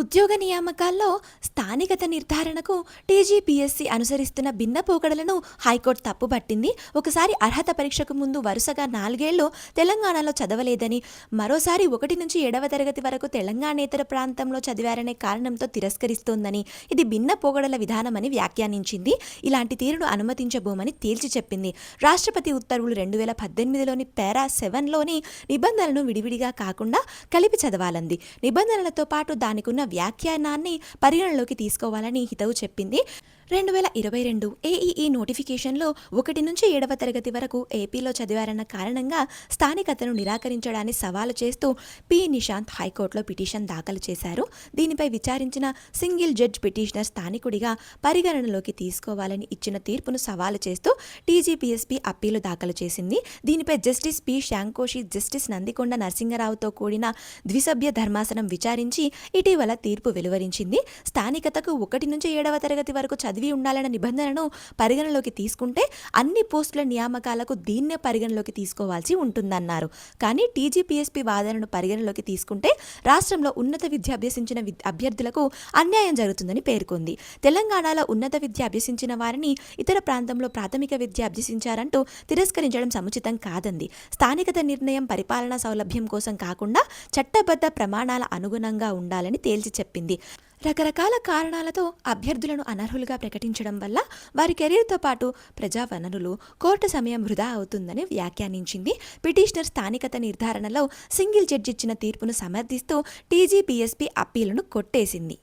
ఉద్యోగ నియామకాల్లో స్థానికత నిర్ధారణకు టీజీపీఎస్సీ అనుసరిస్తున్న భిన్న పోకడలను హైకోర్టు తప్పుపట్టింది. ఒకసారి అర్హత పరీక్షకు ముందు వరుసగా 4 ఏళ్లు తెలంగాణలో చదవలేదని, మరోసారి 1 నుంచి 7వ తరగతి వరకు తెలంగాణేతర ప్రాంతంలో చదివారనే కారణంతో తిరస్కరిస్తోందని, ఇది భిన్న పోకడల విధానమని వ్యాఖ్యానించింది. ఇలాంటి తీరును అనుమతించబోమని తేల్చి చెప్పింది. రాష్ట్రపతి ఉత్తర్వులు 2018లోని పారా 7లోని నిబంధనలను విడివిడిగా కాకుండా కలిపి చదవాలంది. నిబంధనలతో పాటు దానికున్న వ్యాఖ్యానాన్ని పరిగణలోకి తీసుకోవాలని హితవు చెప్పింది. 2022 ఏఈఈ నోటిఫికేషన్లో 1 నుంచి 7వ తరగతి వరకు ఏపీలో చదివారన్న కారణంగా స్థానికతను నిరాకరించడాన్ని సవాలు చేస్తూ పి. నిశాంత్ హైకోర్టులో పిటిషన్ దాఖలు చేశారు. దీనిపై విచారించిన సింగిల్ జడ్జ్ పిటిషనర్ స్థానికుడిగా పరిగణనలోకి తీసుకోవాలని ఇచ్చిన తీర్పును సవాలు చేస్తూ టీజీపీఎస్పీ అప్పీలు దాఖలు చేసింది. దీనిపై జస్టిస్ పి. శాంకోషి, జస్టిస్ నందికొండ నరసింగరావుతో కూడిన ద్విసభ్య ధర్మాసనం విచారించి ఇటీవల తీర్పు వెలువరించింది. స్థానికతకు 1 నుంచి 7వ తరగతి వరకు చదివి ఉండాలన్న నిబంధనను పరిగణలోకి తీసుకుంటే అన్ని పోస్టుల నియామకాలకు దీన్నే పరిగణలోకి తీసుకోవాల్సి ఉంటుందన్నారు. కానీ టీజీపీఎస్పీ వాదనను పరిగణలోకి తీసుకుంటే రాష్ట్రంలో ఉన్నత విద్య అభ్యసించిన అభ్యర్థులకు అన్యాయం జరుగుతుందని పేర్కొంది. తెలంగాణలో ఉన్నత విద్య అభ్యసించిన వారిని ఇతర ప్రాంతంలో ప్రాథమిక విద్య అభ్యసించారంటూ తిరస్కరించడం సముచితం కాదంది. స్థానికత నిర్ణయం పరిపాలనా సౌలభ్యం కోసం కాకుండా చట్టబద్ధ ప్రమాణాల అనుగుణంగా ఉండాలని తేల్చి చెప్పింది. రకరకాల కారణాలతో అభ్యర్థులను అనర్హులుగా ప్రకటించడం వల్ల వారి కెరీర్తో పాటు ప్రజా వనరులు, కోర్టు సమయం వృధా అవుతుందని వ్యాఖ్యానించింది. పిటిషనర్ స్థానికత నిర్ధారణలో సింగిల్ జడ్జి ఇచ్చిన తీర్పును సమర్థిస్తూ టీజీపీఎస్పీ అప్పీలును కొట్టేసింది.